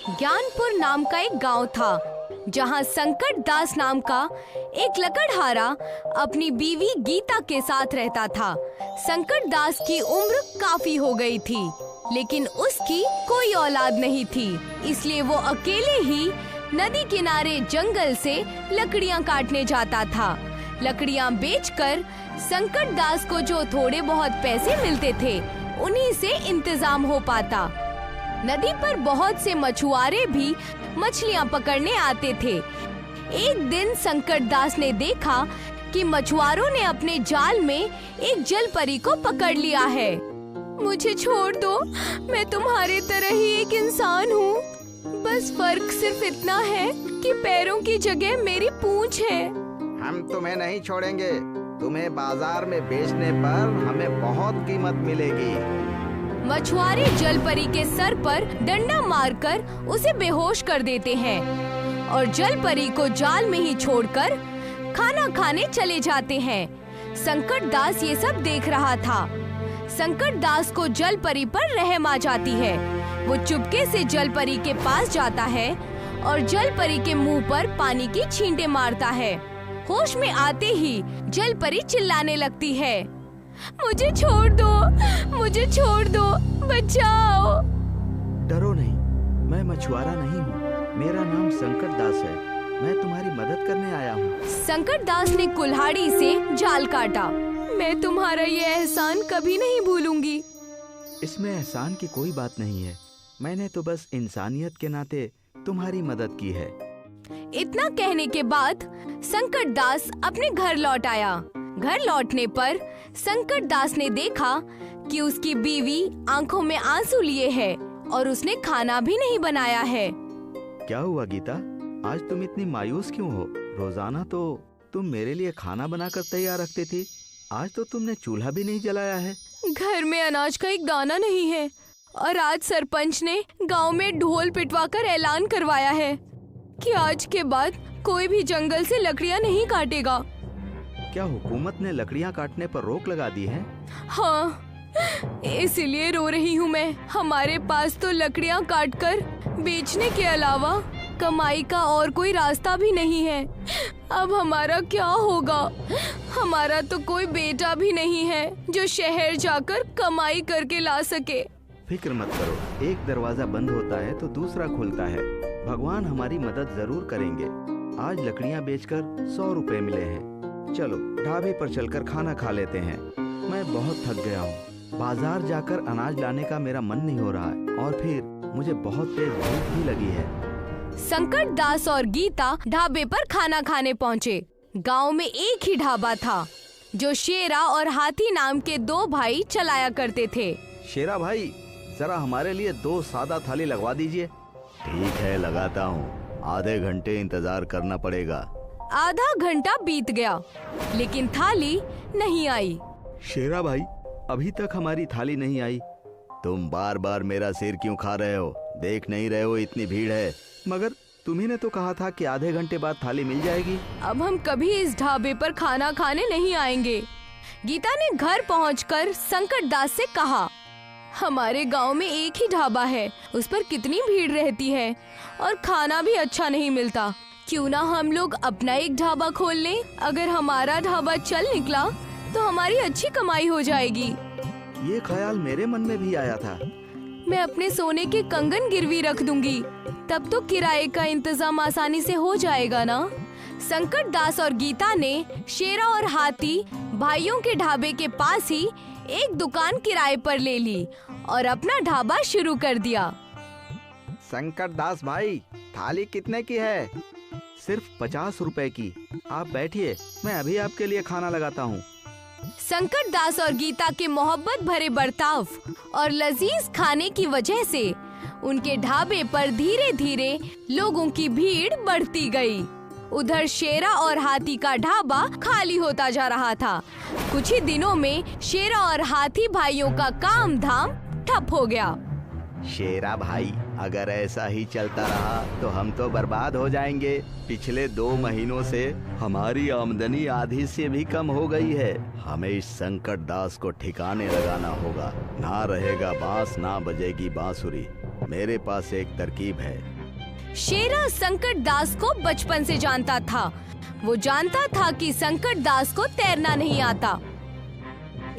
ज्ञानपुर नाम का एक गांव था जहां संकट दास नाम का एक लकड़हारा अपनी बीवी गीता के साथ रहता था। संकट दास की उम्र काफी हो गई थी, लेकिन उसकी कोई औलाद नहीं थी, इसलिए वो अकेले ही नदी किनारे जंगल से लकड़ियां काटने जाता था। लकड़ियां बेचकर संकट दास को जो थोड़े बहुत पैसे मिलते थे, उन्हीं से इंतजाम हो पाता। नदी पर बहुत से मछुआरे भी मछलियां पकड़ने आते थे। एक दिन संकट दास ने देखा कि मछुआरों ने अपने जाल में एक जल परी को पकड़ लिया है। मुझे छोड़ दो, मैं तुम्हारे तरह ही एक इंसान हूँ। बस फर्क सिर्फ इतना है कि पैरों की जगह मेरी पूंछ है। हम तुम्हें नहीं छोड़ेंगे। तुम्हें बाजार में बेचने पर हमें बहुत कीमत मिलेगी। मछुआरे जलपरी के सर पर डंडा मारकर उसे बेहोश कर देते हैं और जलपरी को जाल में ही छोड़कर खाना खाने चले जाते हैं। संकट दास ये सब देख रहा था। संकट दास को जलपरी पर रहम आ जाती है। वो चुपके से जलपरी के पास जाता है और जलपरी के मुंह पर पानी की छींटे मारता है। होश में आते ही जलपरी चिल्लाने लगती है, मुझे छोड़ दो, मुझे छोड़ दो, बचाओ। डरो नहीं, मैं मछुआरा नहीं हूँ। मेरा नाम संकट दास है। मैं तुम्हारी मदद करने आया हूँ। संकट दास ने कुल्हाड़ी से जाल काटा। मैं तुम्हारा ये एहसान कभी नहीं भूलूंगी। इसमें एहसान की कोई बात नहीं है। मैंने तो बस इंसानियत के नाते तुम्हारी मदद की है। इतना कहने के बाद संकट दास अपने घर लौट आया। घर लौटने पर संकट दास ने देखा कि उसकी बीवी आंखों में आंसू लिए है और उसने खाना भी नहीं बनाया है। क्या हुआ गीता, आज तुम इतनी मायूस क्यों हो? रोजाना तो तुम मेरे लिए खाना बनाकर तैयार रखती थी, आज तो तुमने चूल्हा भी नहीं जलाया है। घर में अनाज का एक दाना नहीं है और आज सरपंच ने गांव में ढोल पिटवाकर ऐलान करवाया है कि आज के बाद कोई भी जंगल से लकड़ियां नहीं काटेगा। क्या हुकूमत ने लकड़ियां काटने पर रोक लगा दी है? हाँ, इसीलिए रो रही हूँ मैं। हमारे पास तो लकड़ियां काटकर बेचने के अलावा कमाई का और कोई रास्ता भी नहीं है। अब हमारा क्या होगा? हमारा तो कोई बेटा भी नहीं है जो शहर जाकर कमाई करके ला सके। फिक्र मत करो, एक दरवाजा बंद होता है तो दूसरा खुलता है। भगवान हमारी मदद जरूर करेंगे। आज लकड़ियां बेचकर 100 रुपए मिले हैं। चलो ढाबे पर चलकर खाना खा लेते हैं। मैं बहुत थक गया हूँ। बाजार जाकर अनाज लाने का मेरा मन नहीं हो रहा है और फिर मुझे बहुत तेज भूख भी लगी है। संकट दास और गीता ढाबे पर खाना खाने पहुँचे। गांव में एक ही ढाबा था जो शेरा और हाथी नाम के 2 भाई चलाया करते थे। शेरा भाई, जरा हमारे लिए 2 सादा थाली लगवा दीजिए। ठीक है, लगाता हूँ। आधे घंटे इंतजार करना पड़ेगा। आधा घंटा बीत गया लेकिन थाली नहीं आई। शेरा भाई, अभी तक हमारी थाली नहीं आई। तुम बार बार मेरा सिर क्यों खा रहे हो? देख नहीं रहे हो इतनी भीड़ है? मगर तुम्ही ने तो कहा था कि आधे घंटे बाद थाली मिल जाएगी। अब हम कभी इस ढाबे पर खाना खाने नहीं आएंगे। गीता ने घर पहुंचकर संकट दास से कहा, हमारे गांव में एक ही ढाबा है, उस पर कितनी भीड़ रहती है और खाना भी अच्छा नहीं मिलता। क्यों ना हम लोग अपना एक ढाबा खोल लें? अगर हमारा ढाबा चल निकला तो हमारी अच्छी कमाई हो जाएगी। ये ख्याल मेरे मन में भी आया था। मैं अपने सोने के कंगन गिरवी रख दूंगी, तब तो किराए का इंतजाम आसानी से हो जाएगा ना। संकट दास और गीता ने शेरा और हाथी भाइयों के ढाबे के पास ही एक दुकान किराए पर ले ली और अपना ढाबा शुरू कर दिया। संकट दास भाई, थाली कितने की है? सिर्फ 50 रुपए की। आप बैठिए, मैं अभी आपके लिए खाना लगाता हूँ। संकट दास और गीता के मोहब्बत भरे बर्ताव और लजीज खाने की वजह से उनके ढाबे पर धीरे धीरे लोगों की भीड़ बढ़ती गई। उधर शेरा और हाथी का ढाबा खाली होता जा रहा था। कुछ ही दिनों में शेरा और हाथी भाइयों का काम धाम ठप हो गया। शेरा भाई, अगर ऐसा ही चलता रहा तो हम तो बर्बाद हो जाएंगे। पिछले 2 महीनों से हमारी आमदनी आधी से भी कम हो गई है। हमें इस संकट दास को ठिकाने लगाना होगा। ना रहेगा बांस, ना बजेगी बांसुरी। मेरे पास एक तरकीब है। शेरा संकट दास को बचपन से जानता था। वो जानता था कि संकट दास को तैरना नहीं आता।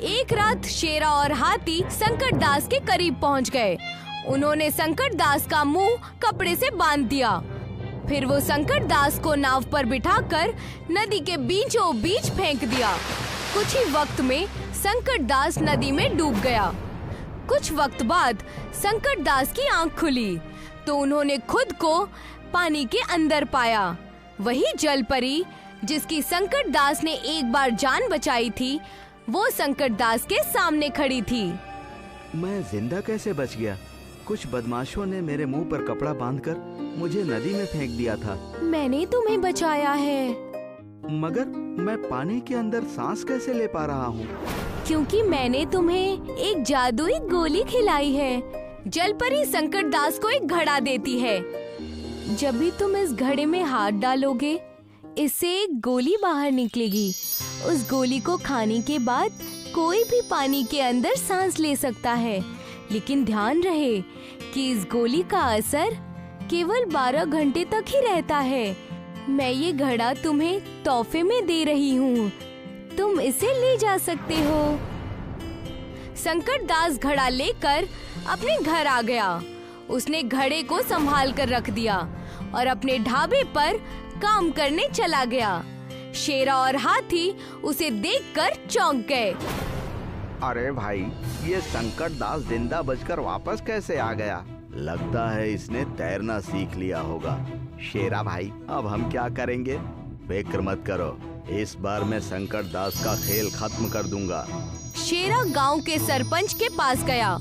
एक रात शेरा और हाथी संकट दास के करीब पहुंच गए। उन्होंने संकट दास का मुंह कपड़े से बांध दिया। फिर वो संकट दास को नाव पर बिठाकर नदी के बीचों बीच फेंक दिया। कुछ ही वक्त में संकट दास नदी में डूब गया। कुछ वक्त बाद संकट दास की आंख खुली तो उन्होंने खुद को पानी के अंदर पाया। वही जल परी जिसकी संकट दास ने एक बार जान बचाई थी, वो संकट दास के सामने खड़ी थी। मैं जिंदा कैसे बच गया? कुछ बदमाशों ने मेरे मुंह पर कपड़ा बांधकर मुझे नदी में फेंक दिया था। मैंने तुम्हें बचाया है। मगर मैं पानी के अंदर सांस कैसे ले पा रहा हूँ? क्योंकि मैंने तुम्हें एक जादुई गोली खिलाई है। जलपरी संकट दास को एक घड़ा देती है। जब भी तुम इस घड़े में हाथ डालोगे, इससे एक गोली बाहर निकलेगी। उस गोली को खाने के बाद कोई भी पानी के अंदर सांस ले सकता है, लेकिन ध्यान रहे कि इस गोली का असर केवल 12 घंटे तक ही रहता है। मैं ये घड़ा तुम्हें तोहफे में दे रही हूँ, तुम इसे ले जा सकते हो। संकट दास घड़ा लेकर अपने घर आ गया। उसने घड़े को संभाल कर रख दिया और अपने ढाबे पर काम करने चला गया। शेरा और हाथी उसे देखकर चौंक गए। अरे भाई, ये संकट दास जिंदा बचकर वापस कैसे आ गया? लगता है इसने तैरना सीख लिया होगा। शेरा भाई, अब हम क्या करेंगे? फिक्र मत करो, इस बार मैं संकट दास का खेल खत्म कर दूंगा। शेरा गांव के सरपंच के पास गया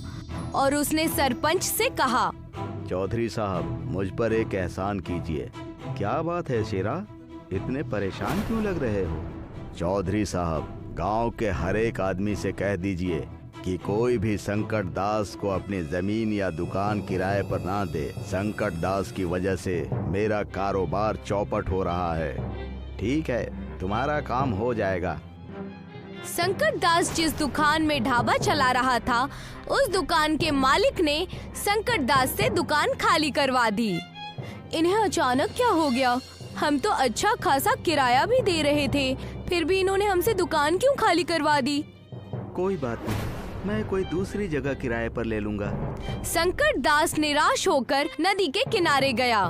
और उसने सरपंच से कहा, चौधरी साहब, मुझ पर एक एहसान कीजिए। क्या बात है शेरा, इतने परेशान क्यों लग रहे हो? चौधरी साहब, गांव के हर एक आदमी से कह दीजिए कि कोई भी संकट दास को अपनी जमीन या दुकान किराए पर ना दे। संकट दास की वजह से मेरा कारोबार चौपट हो रहा है। ठीक है, तुम्हारा काम हो जाएगा। संकट दास जिस दुकान में ढाबा चला रहा था, उस दुकान के मालिक ने संकट दास से दुकान खाली करवा दी। इन्हें अचानक क्या हो गया? हम तो अच्छा खासा किराया भी दे रहे थे, फिर भी इन्होंने हमसे दुकान क्यों खाली करवा दी? कोई बात नहीं, मैं कोई दूसरी जगह किराए पर ले लूंगा। संकट दास निराश होकर नदी के किनारे गया।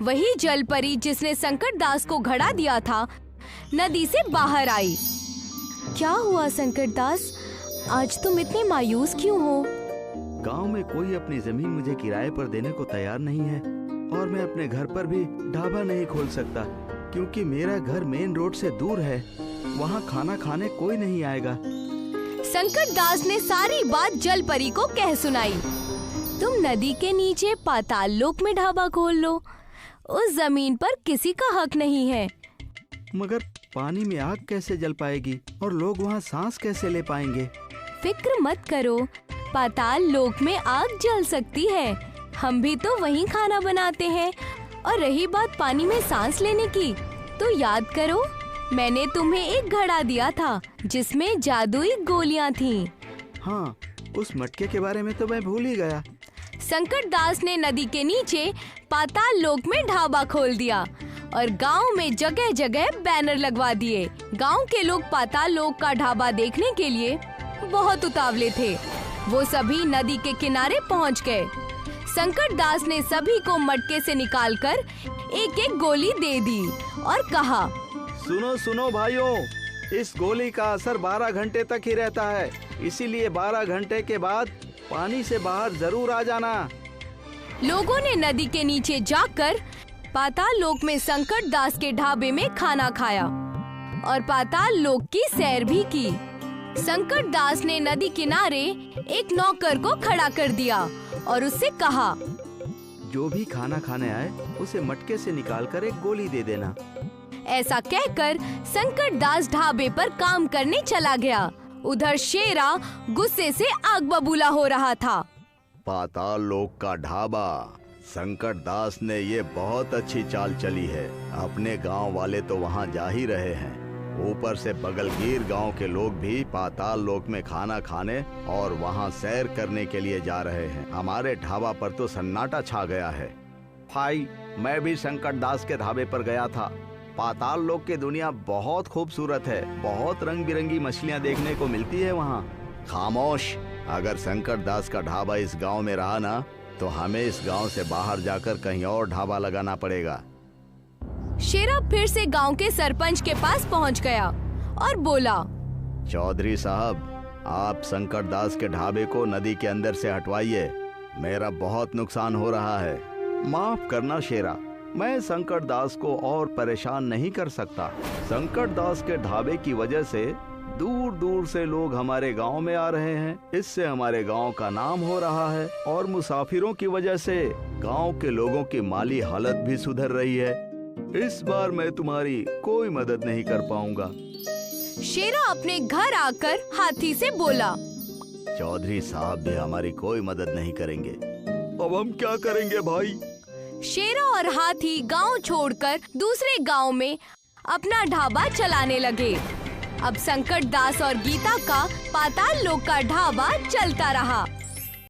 वही जल परी जिसने संकट दास को घड़ा दिया था, नदी से बाहर आई। क्या हुआ संकट दास, आज तुम इतने मायूस क्यों हो? गांव में कोई अपनी जमीन मुझे किराए पर देने को तैयार नहीं है और मैं अपने घर पर भी ढाबा नहीं खोल सकता क्योंकि मेरा घर मेन रोड से दूर है। वहाँ खाना खाने कोई नहीं आएगा। संकट दास ने सारी बात जल परी को कह सुनाई। तुम नदी के नीचे पाताल लोक में ढाबा खोल लो, उस जमीन पर किसी का हक नहीं है। मगर पानी में आग कैसे जल पाएगी और लोग वहाँ सांस कैसे ले पाएंगे? फिक्र मत करो, पाताल लोक में आग जल सकती है। हम भी तो वहीं खाना बनाते हैं। और रही बात पानी में सांस लेने की, तो याद करो, मैंने तुम्हें एक घड़ा दिया था जिसमें जादुई गोलियां थीं। हाँ, उस मटके के बारे में तो मैं भूल ही गया। संकट दास ने नदी के नीचे पाताल लोक में ढाबा खोल दिया और गांव में जगह जगह बैनर लगवा दिए। गांव के लोग पाताल लोक का ढाबा देखने के लिए बहुत उतावले थे। वो सभी नदी के किनारे पहुंच गए। संकट दास ने सभी को मटके से निकालकर एक एक गोली दे दी और कहा, सुनो सुनो भाइयों, इस गोली का असर 12 घंटे तक ही रहता है, इसीलिए 12 घंटे के बाद पानी से बाहर जरूर आ जाना। लोगों ने नदी के नीचे जाकर पाताल लोक में संकट दास के ढाबे में खाना खाया और पाताल लोक की सैर भी की। संकट दास ने नदी किनारे एक नौकर को खड़ा कर दिया और उससे कहा, जो भी खाना खाने आए उसे मटके से निकालकर एक गोली दे देना। ऐसा कहकर संकट दास ढाबे पर काम करने चला गया। उधर शेरा गुस्से से आग बबूला हो रहा था। पाताल लोक का ढाबा, संकट दास ने ये बहुत अच्छी चाल चली है। अपने गांव वाले तो वहां जा ही रहे हैं, ऊपर से बगलगीर गांव के लोग भी पाताल लोक में खाना खाने और वहां सैर करने के लिए जा रहे हैं। हमारे ढाबा पर तो सन्नाटा छा गया है। भाई, मैं भी संकट दास के ढाबे पर गया था। पाताल लोक की दुनिया बहुत खूबसूरत है। बहुत रंग बिरंगी मछलियाँ देखने को मिलती है वहाँ। खामोश, अगर संकट दास का ढाबा इस गांव में रहा ना, तो हमें इस गांव से बाहर जाकर कहीं और ढाबा लगाना पड़ेगा। शेरा फिर से गांव के सरपंच के पास पहुंच गया और बोला, चौधरी साहब, आप संकट दास के ढाबे को नदी के अंदर से हटवाइए। मेरा बहुत नुकसान हो रहा है। माफ करना शेरा, मैं संकट दास को और परेशान नहीं कर सकता। संकट दास के ढाबे की वजह से दूर दूर से लोग हमारे गांव में आ रहे हैं। इससे हमारे गांव का नाम हो रहा है और मुसाफिरों की वजह से गांव के लोगों की माली हालत भी सुधर रही है। इस बार मैं तुम्हारी कोई मदद नहीं कर पाऊंगा। शेरा अपने घर आकर हाथी से बोला, चौधरी साहब भी हमारी कोई मदद नहीं करेंगे। अब हम क्या करेंगे भाई? शेरा और हाथी गांव छोड़कर दूसरे गांव में अपना ढाबा चलाने लगे। अब संकट दास और गीता का पाताल लोक का ढाबा चलता रहा।